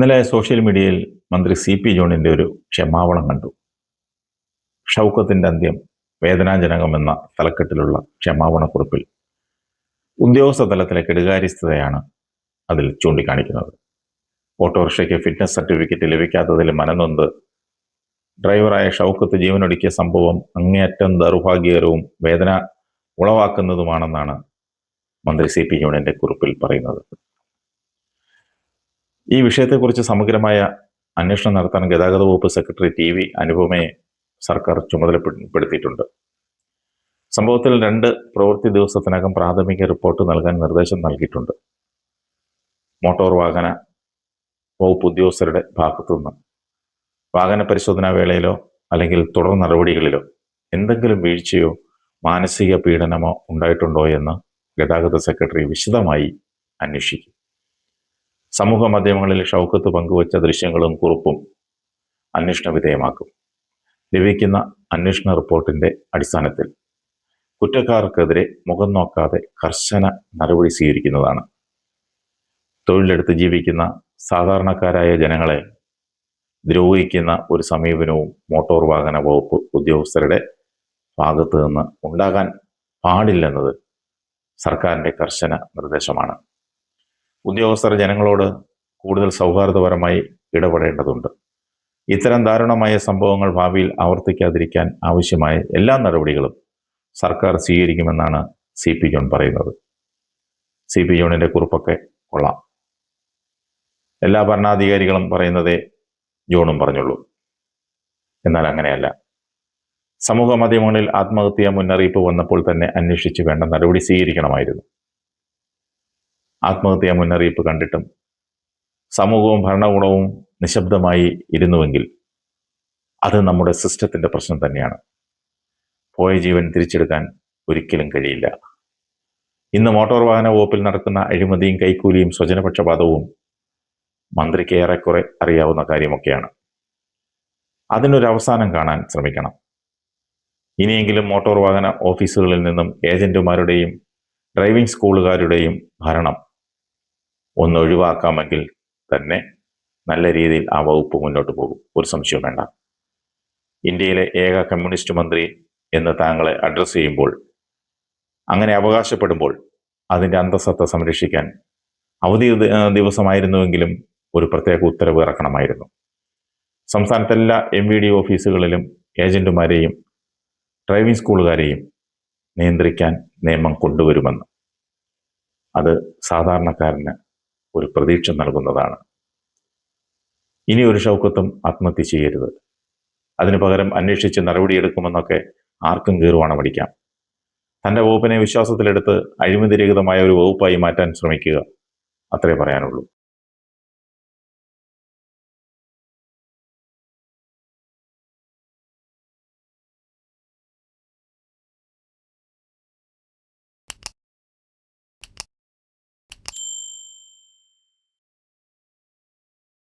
ഇന്നലെ സോഷ്യൽ മീഡിയയിൽ മന്ത്രി CP ജോണിൻ്റെ ഒരു ക്ഷമാപണം കണ്ടു. ഷൗക്കത്തിൻ്റെ അന്ത്യം വേദനാജനകമെന്ന തലക്കെട്ടിലുള്ള ക്ഷമാപണക്കുറിപ്പിൽ ഉദ്യോഗസ്ഥ തലത്തിലെ കെടുകാര്യസ്ഥതയാണ് അതിൽ ചൂണ്ടിക്കാണിക്കുന്നത്. ഓട്ടോറിക്ഷയ്ക്ക് ഫിറ്റ്നസ് സർട്ടിഫിക്കറ്റ് ലഭിക്കാത്തതിൽ മനനൊന്ത് ഡ്രൈവറായ ഷൗക്കത്ത് ജീവനൊടുക്കിയ സംഭവം അങ്ങേയറ്റം ദൗർഭാഗ്യകരവും വേദന ഉളവാക്കുന്നതുമാണെന്നാണ് മന്ത്രി CP ജോണിൻ്റെ കുറിപ്പിൽ പറയുന്നത്. ഈ വിഷയത്തെക്കുറിച്ച് സമഗ്രമായ അന്വേഷണം നടത്താൻ ഗതാഗത വകുപ്പ് സെക്രട്ടറി TV അനുപമയെ സർക്കാർ ചുമതലപ്പെടുത്തിയിട്ടുണ്ട്. സംഭവത്തിൽ 2 പ്രവൃത്തി ദിവസത്തിനകം പ്രാഥമിക റിപ്പോർട്ട് നൽകാൻ നിർദ്ദേശം നൽകിയിട്ടുണ്ട്. മോട്ടോർ വാഹന വകുപ്പ് ഉദ്യോഗസ്ഥരുടെ ഭാഗത്തുനിന്ന് വാഹന പരിശോധനാ വേളയിലോ അല്ലെങ്കിൽ തുടർ നടപടികളിലോ എന്തെങ്കിലും വീഴ്ചയോ മാനസിക പീഡനമോ ഉണ്ടായിട്ടുണ്ടോ എന്ന് ഗതാഗത സെക്രട്ടറി വിശദമായി അന്വേഷിക്കും. സമൂഹ മാധ്യമങ്ങളിൽ ഷൗക്കത്ത് പങ്കുവച്ച ദൃശ്യങ്ങളും കുറിപ്പും അന്വേഷണ വിധേയമാക്കും. ലഭിക്കുന്ന അന്വേഷണ റിപ്പോർട്ടിന്റെ അടിസ്ഥാനത്തിൽ കുറ്റക്കാർക്കെതിരെ മുഖം നോക്കാതെ കർശന നടപടി സ്വീകരിക്കുന്നതാണ്. തൊഴിലെടുത്ത് ജീവിക്കുന്ന സാധാരണക്കാരായ ജനങ്ങളെ ദ്രോഹിക്കുന്ന ഒരു സമീപനവും മോട്ടോർ വാഹന വകുപ്പ് ഉദ്യോഗസ്ഥരുടെ ഭാഗത്തു നിന്ന് ഉണ്ടാകാൻ പാടില്ലെന്നത് സർക്കാരിൻ്റെ കർശന നിർദ്ദേശമാണ്. ഉദ്യോഗസ്ഥർ ജനങ്ങളോട് കൂടുതൽ സൗഹാർദ്ദപരമായി ഇടപെടേണ്ടതുണ്ട്. ഇത്തരം ദാരുണമായ സംഭവങ്ങൾ ഭാവിയിൽ ആവർത്തിക്കാതിരിക്കാൻ ആവശ്യമായ എല്ലാ നടപടികളും സർക്കാർ സ്വീകരിക്കുമെന്നാണ് CP ജോൺ പറയുന്നത്. CP ജോണിൻ്റെ കുറിപ്പൊക്കെ കൊള്ളാം. എല്ലാ ഭരണാധികാരികളും പറയുന്നതേ ജോണും പറഞ്ഞുള്ളൂ. എന്നാൽ അങ്ങനെയല്ല. സമൂഹ മാധ്യമങ്ങളിൽ ആത്മഹത്യാ മുന്നറിയിപ്പ് വന്നപ്പോൾ തന്നെ അന്വേഷിച്ച് വേണ്ട നടപടി സ്വീകരിക്കണമായിരുന്നു. ആത്മഹത്യാ മുന്നറിയിപ്പ് കണ്ടിട്ടും സമൂഹവും ഭരണകൂടവും നിശബ്ദമായി ഇരുന്നുവെങ്കിൽ അത് നമ്മുടെ സിസ്റ്റത്തിൻ്റെ പ്രശ്നം തന്നെയാണ്. പോയ ജീവൻ തിരിച്ചെടുക്കാൻ ഒരിക്കലും കഴിയില്ല. ഇന്ന് മോട്ടോർ വാഹന വകുപ്പിൽ നടക്കുന്ന അഴിമതിയും കൈക്കൂലിയും സ്വജനപക്ഷപാതവും മന്ത്രിക്ക് ഏറെക്കുറെ അറിയാവുന്ന കാര്യമൊക്കെയാണ്. അതിനൊരു അവസാനം കാണാൻ ശ്രമിക്കണം. ഇനിയെങ്കിലും മോട്ടോർ വാഹന ഓഫീസുകളിൽ നിന്നും ഏജന്റുമാരുടെയും ഡ്രൈവിംഗ് സ്കൂളുകാരുടെയും ഭരണം ഒന്ന് ഒഴിവാക്കാമെങ്കിൽ തന്നെ നല്ല രീതിയിൽ ആ വകുപ്പ് മുന്നോട്ട് പോകും. ഒരു സംശയവും വേണ്ട. ഇന്ത്യയിലെ ഏക കമ്മ്യൂണിസ്റ്റ് മന്ത്രി എന്ന് താങ്കളെ അഡ്രസ്സ് ചെയ്യുമ്പോൾ, അങ്ങനെ അവകാശപ്പെടുമ്പോൾ അതിൻ്റെ അന്തസ്സത്ത സംരക്ഷിക്കാൻ അവധി ദിവസമായിരുന്നുവെങ്കിലും ഒരു പ്രത്യേക ഉത്തരവ് ഇറക്കണമായിരുന്നു. സംസ്ഥാനത്തെല്ലാ MVD ഓഫീസുകളിലും ഏജന്റുമാരെയും ഡ്രൈവിംഗ് സ്കൂളുകാരെയും നിയന്ത്രിക്കാൻ നിയമം കൊണ്ടുവരുമെന്ന്. അത് സാധാരണക്കാരന് ഒരു പ്രതീക്ഷ നൽകുന്നതാണ്. ഇനി ഒരു ഷൗക്കത്തും ആത്മഹത്യ ചെയ്യരുത്. അതിനു പകരം അന്വേഷിച്ച് നടപടിയെടുക്കുമെന്നൊക്കെ ആർക്കും കീറുവാണം അടിക്കാം. തൻ്റെ വകുപ്പിനെ വിശ്വാസത്തിലെടുത്ത് അഴിമതിരഹിതമായ ഒരു വകുപ്പായി മാറ്റാൻ ശ്രമിക്കുക, അത്രേ പറയാനുള്ളൂ.